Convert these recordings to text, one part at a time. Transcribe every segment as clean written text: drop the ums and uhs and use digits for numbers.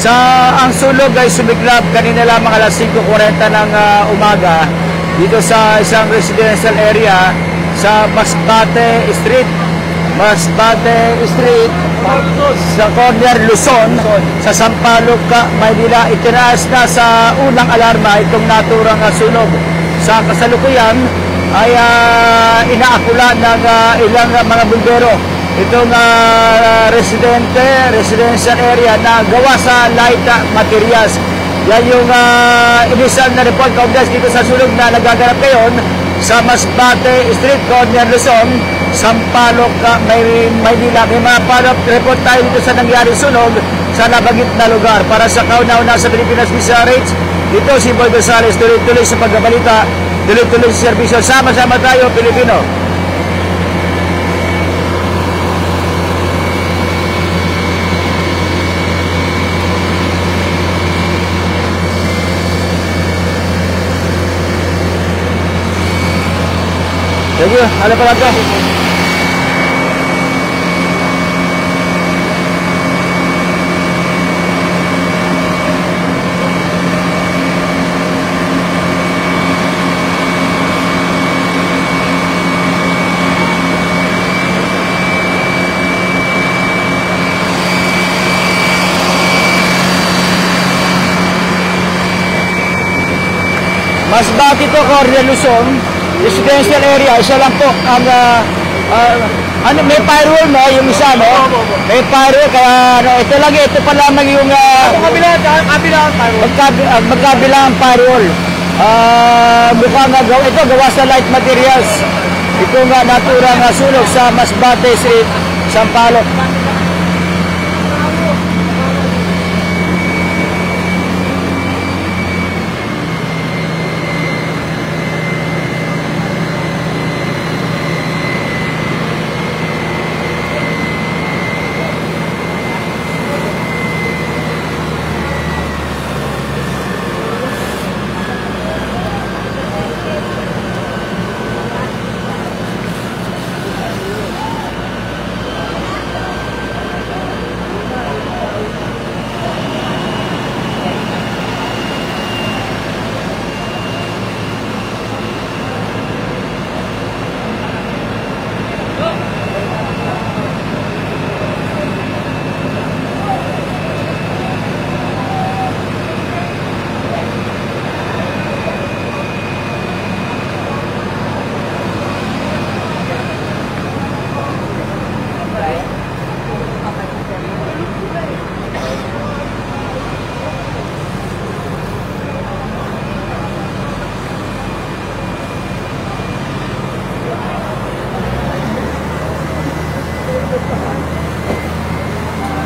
Ang sunog ay sumiklab kanina lamang alas 5:40 ng umaga dito sa isang residential area sa Masbate Street sa corner Luzon sa Sampaloc, Maynila. Itinaas na sa unang alarma itong naturang sunog. Sa kasalukuyan ay inaakula ng ilang mga bumbero itong residential area na gawa sa light materials. Yan yung initial na report kaugnay dito sa sunog na nagaganap ngayon sa Masbate Street, corner Luzon, Sampaloc, Maynila. May mga follow-up report tayo dito sa nangyaring sunog sa nabanggit na lugar. Para sa kauna-una sa Pilipinas PCRH, dito si Boy Gonzales, tuloy-tuloy sa pagbabalita, tuloy-tuloy sa serbisyo. Sama-sama tayo, Pilipino. Thank you. Ada pa lang ka? Masbate to, corner Luzon, residential area. Isa lang po ang may firewall no, yung isa no. May firewall kaya ito lang, ito pa lamang yung magkabilang firewall. Mukhang ito gawa sa light materials. Ito nga naturang sunog sa Masbate Street, Sampaloc.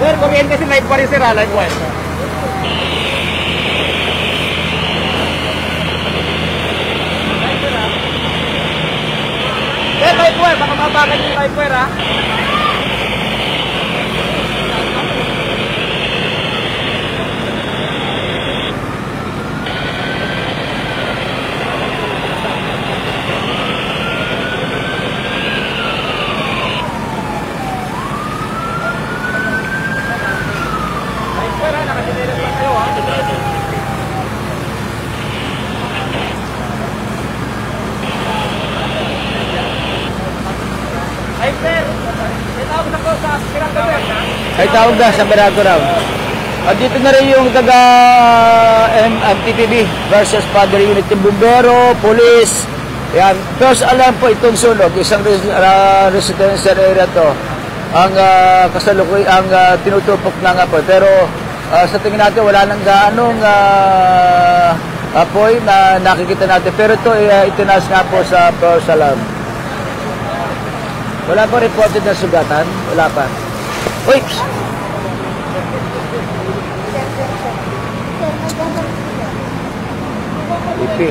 Sir, kumiin kasi live pa rin sir, live wire. Sir, live wire, baka mabagal yung live wire ha. Ay tawag na sa Mirago raw. At dito na rin yung taga MTPB versus Padre Unity, Bumbero, Police. Yan. First alam po itong sunog, isang residential area to. Ang kasalukuy, ang tinutupok na nga po. Pero sa tingin natin wala nang gaanong apoy na nakikita natin. Pero ito itinaas nga po sa first alarm. Wala pa reported na sugatan? Wala pa. Uy! Ipi.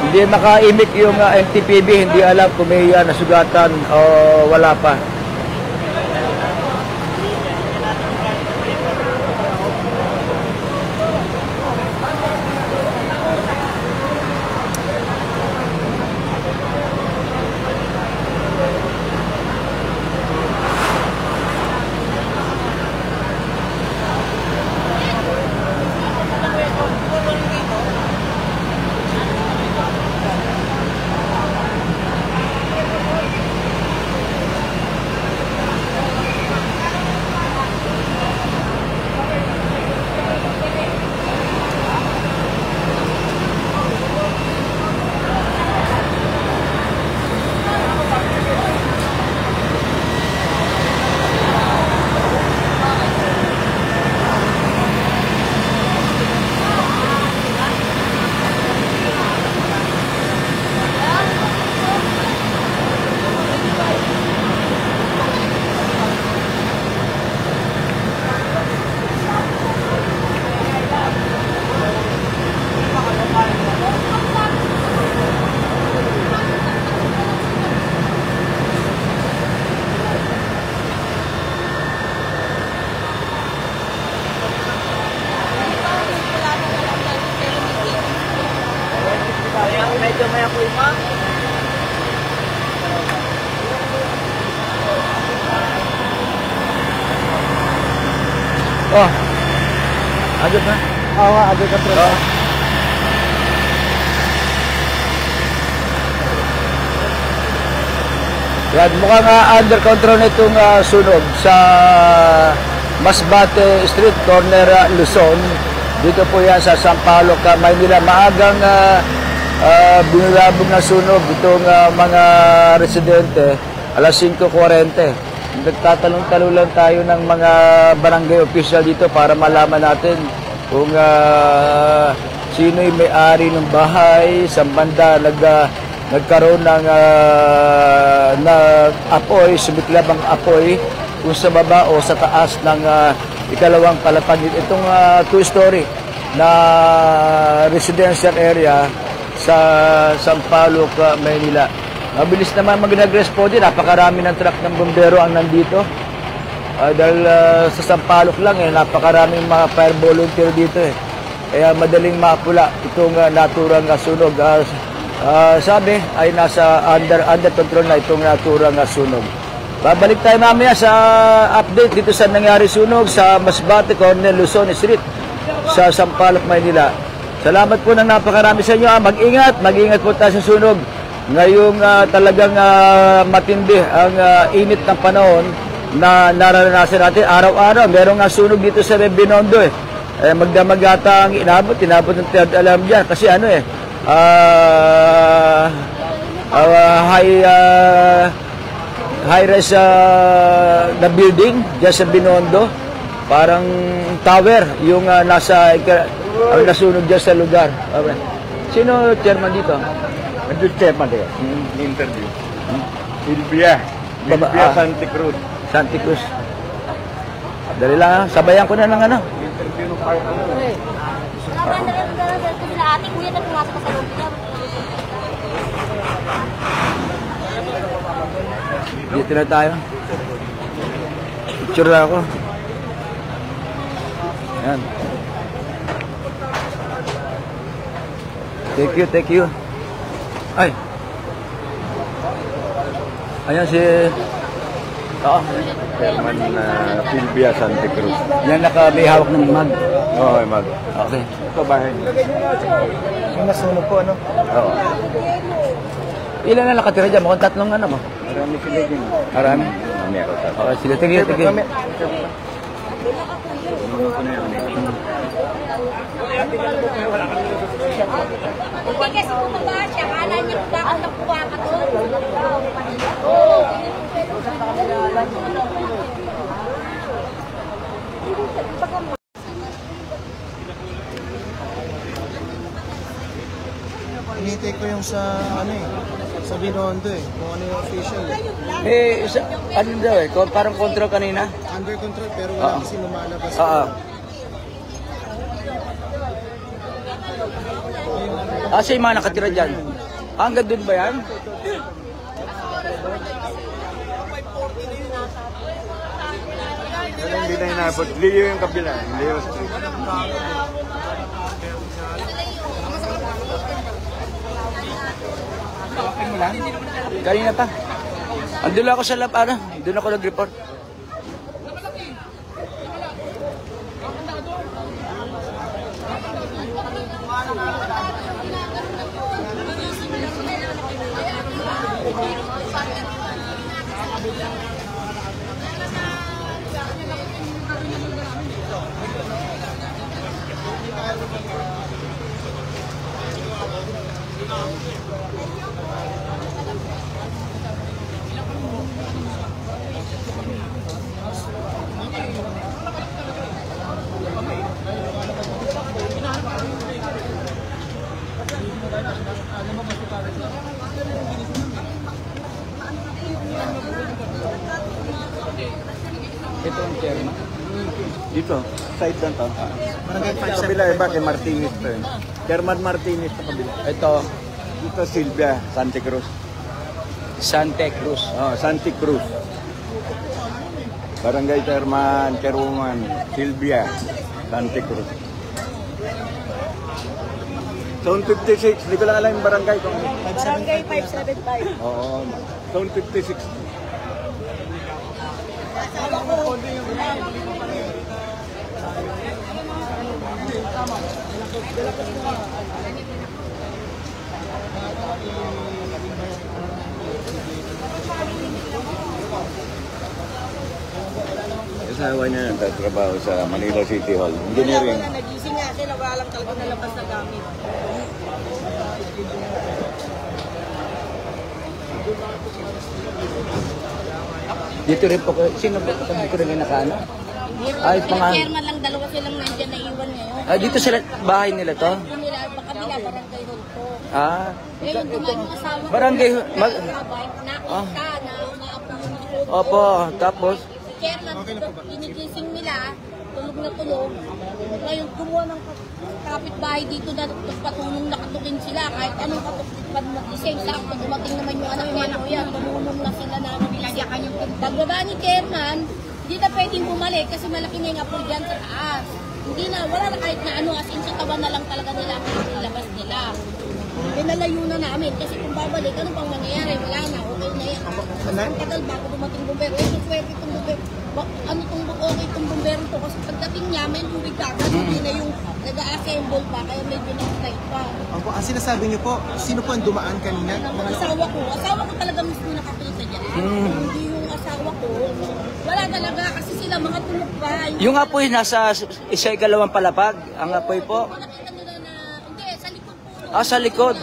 Hindi makaimik yung MTPB, hindi alam kung may nasugatan o wala pa. medyo may apoy pa. Oh. Agad na? Oo nga, agad ka pre. Yan, mukhang under control na itong sunog sa Masbate Street, corner Luzon. Dito po yan sa Sampaloc, Maynila. Maagang binulabog na sunog itong mga residente. Alas 5:40. Nagtatanong-tanong lang tayo ng mga barangay official dito para malaman natin kung sino'y may-ari ng bahay, sa banda nagkaroon ng apoy, sumiklab ang apoy kung sa baba o sa taas ng ikalawang palapag. Itong two-story na residential area sa Sampaloc, Maynila. Mabilis naman nag-respond din. Napakarami ng truck ng bombero ang nandito. Dahil sa Sampaloc lang, napakaraming mga fire volunteer dito. Kaya madaling mapula itong naturang sunog. Sabi ay nasa under control na itong naturang sunog. Babalik tayo mamaya sa update dito sa nangyari sunog sa Masbate, corner Luzon Street sa Sampaloc, Maynila. Salamat po ng napakarami sa inyo. Mag-ingat po tayo sa sunog. Ngayong talagang matindi ang init ng panahon na nararanasan natin araw-araw. Merong sunog dito sa Binondo magdamag ata ang inabot ng third alarm dyan. Kasi high-rise na building dyan sa Binondo. Parang tower yung ang nasunog dyan sa lugar. Sino chairman dito? Medyo chairman din. Interview. Silvia Santa Cruz. Santa Cruz. Dali lang, sabayan ko na ng Interview ng fire. Sila ate, kuya na pumasok sa loob niya. Dito na tayo. Picture na ako. Ayan. Thank you. Ay. Ayan si Chairman Silvia Santa Cruz. yan may hawak ng mag. Oo, mag. Okay. Ito bahay niya. Yung nasunog po, ano? Oo. Ilan na nakatira dyan? Mukhang tatlong mo. Marami sila din. Marami. Meron tayo. Okay, sila. Tigil. Hindi kasi bumaba siya, kala niya bakit nakuha ka doon. Oo. Hinihintay ko yung sa sa Binondo kung ano yung official Ano daw parang control kanina. under control pero wala kasi lumalabas. Siya yung mga nakatira dyan. Hanggang dun ba yan? Pero hindi na inabot. Leo yung kabila. Leo Street. Kanina pa. Andun ako sa lab, doon ako nag-report. Ito ang chairman. Dito. Side lang to. Sa kabila iba kay Martinez to. Chairman Martinez sa kabila. Ito, Dito Silvia Santa Cruz. Santa Cruz. Santa Cruz. Barangay Chairman, Chairwoman Silvia Santa Cruz. Zone 56, hindi ko lang alam yung barangay kung... Barangay 575. Oo, Zone 56. Asawa ko. Asawa niya nagtatrabaho sa Manila City Hall. Engineering. Nagising nga sila, wala lang talaga nalabas na gamit. Dito rin po, sino po katabi ko rin nakano? Ay, pangalan. Chairman lang, dalawa silang nandiyan na iwan ngayon. Ah, dito sila, bahay nila to? Nila, kabila, barangay hall po. Ah, Eh, yung dumaan yung asawa ko. barangay, Nakita Ah. na umaapo yung likod. opo, tapos, Chairman, ginigising nila, tulog na tulog. Ngayon, gumawa ng kapitbahay dito na patulong nakatukin sila. Kahit anong katukin pa magising. Sakto, dumating naman yung anak niya. Kuya, tumulong na sila na nilagyakan yung pagbaba ni Chairman, hindi na pwedeng bumalik kasi malaki na yung apoy dyan sa taas. Hindi na, wala na kahit na ano, as in sa tawa na lang talaga nila ang ilabas nila. Pinalayo na namin kasi kung babalik, ano pang mangyayari? Wala na, okay na yan. Ang tagal bago dumating bumbero. Eh, suswerte itong bumbero. Ano itong okay itong bumbero to? Kasi pagdating niya, may tubig kagad. Hindi na yung nag-a-assemble pa, kaya medyo na-strike pa. Opo, ang sinasabi niyo po, sino po ang dumaan kanina? Asawa ko talaga mismo nakakita dyan. Hindi yung asawa ko. Wala talaga kasi sila mga tulog pa. yung apoy nasa isa ikalawang palapag, ang apoy po. Nakita nila na, hindi, sa likod po. Ah, sa likod.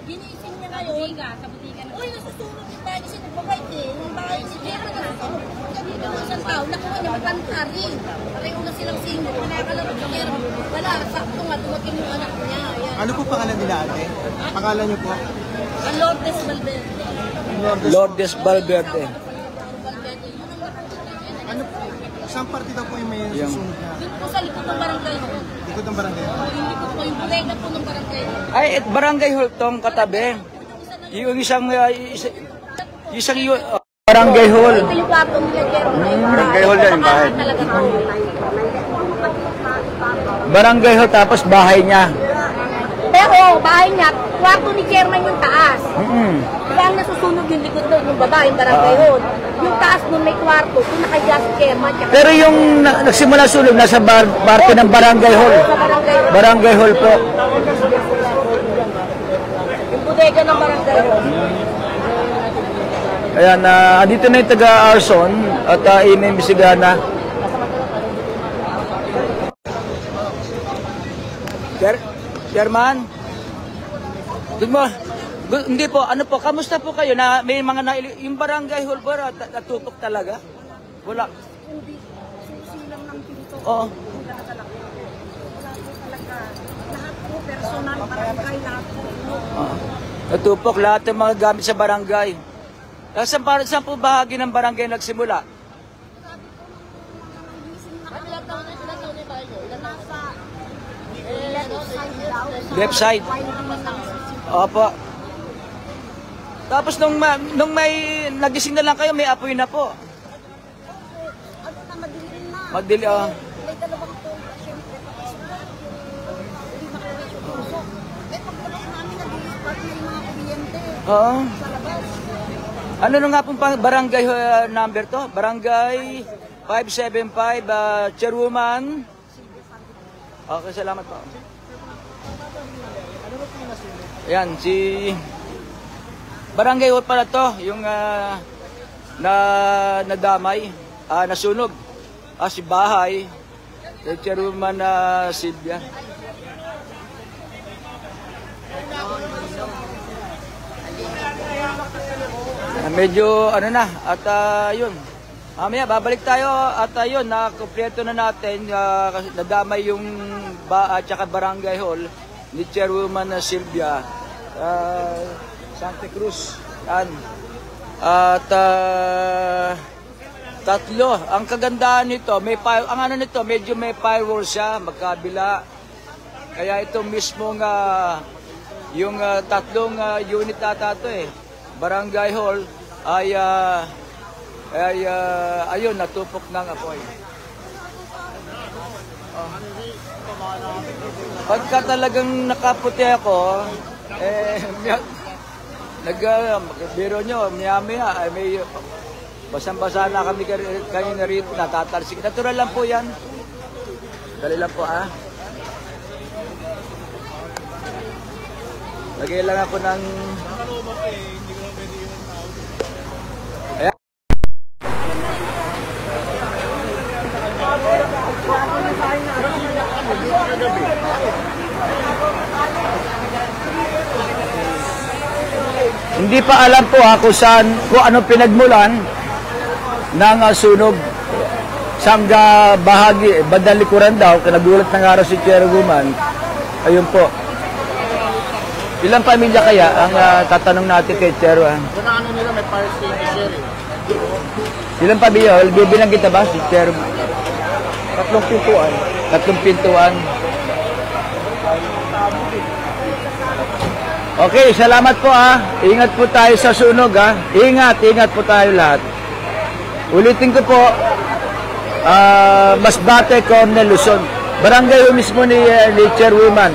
Ginising niya ngayon. Sa butika. Uy, nasusunog yung bahay kasi nagbabait eh. Yung bahay si Jerry nasusunog. Dito ng isang tao, nakuha niya pantari. Pareho na silang single. Pinakalaro si Jerry. Wala, sakto nga, dumating yung anak niya. Ayan. Ano po pangalan nila ate? Pangalan niyo po? Ang Lourdes Valverde. Lourdes Valverde. Valverde, yun ang nakakita niya. Ano po? Saan parte daw po yung may susunod na? Yun po sa likod ng barangay hall. Likod ng barangay. Yung likod po, yung bodega po ng barangay hall. Ay, barangay hall tong katabi. Yung isang, barangay hall. Ito yung kwarto nila, Jerry. Barangay hall yan, yung bahay. Talaga po. Barangay hall tapos bahay niya. Pero bahay niya, kwarto ni Chairman yung taas. Mm-mm. Diba ang nasusunog yung likod doon, yung baba, yung barangay hall. Yung taas doon may kwarto, doon nakahiya si Chairman. Pero yung nagsimula sunog, nasa parte ng barangay hall. Sa barangay hall. Barangay hall po. Yung bodega ng barangay hall. Ayan, andito na yung taga-Arson at inimbestigahan na. Chairman? Hindi po, ano po, kamusta po kayo na may mga yung barangay hall ba natupok talaga? Wala. Hindi, susilang ng pinto. Oo. Lahat po, personal, barangay, lahat po. Natupok lahat ng mga gamit sa barangay. Saan po bahagi ng barangay nagsimula? Left side. Opo. Tapos nung may nagising na lang kayo, may apoy na po. Ano na, madilim na. Magdili, oh. May dalawang pompa, syempre. Hindi makulit yung puso. Eh, paglabas namin, nag-i-spark na yung mga kuryente. Oo. Sa labas. Ano na nga pong barangay number to? Barangay 575, Chairwoman. Okay, salamat po. Ayan, si... Barangay hall pala to, yung nadamay, nasunog. Si bahay, si Chairwoman Silvia. Medyo ano na, at yun. Mamaya, babalik tayo at yun, nakumpleto na natin, nadamay yung at saka barangay hall ni Chairwoman Silvia Santa Cruz. Yan. At tatlo. Ang kagandahan nito, ang ano nito, medyo may firewall siya, magkabila. Kaya ito mismong yung tatlong unit ata ito eh. Barangay hall ay ayun, natupok ng apoy. Pagka talagang nakaputi ako, biro nyo, maya-maya, may basang-basa na kami kanina rito, natatalsik. Natural lang po yan. Dali lang po, ha? Lagay lang ako ng... Ayan. Hindi pa alam po kung saan, kung anong pinagmulan ng sunog. Saan bahagi, bandang likuran daw, nagulat ng araw si Chairwoman. Ayun po. Ilang pamilya kaya ang tatanong natin kay Chairwoman? Kung ano nila may fire extinguisher. Ilang pamilya? Bibilang kita ba si Chairwoman? 3 pintuan. 3 pintuan. Okay, salamat po Ingat po tayo sa sunog Ingat po tayo lahat. Ulitin ko po, Masbate, Cornel, Luzon. Barangay mismo ni Chairwoman.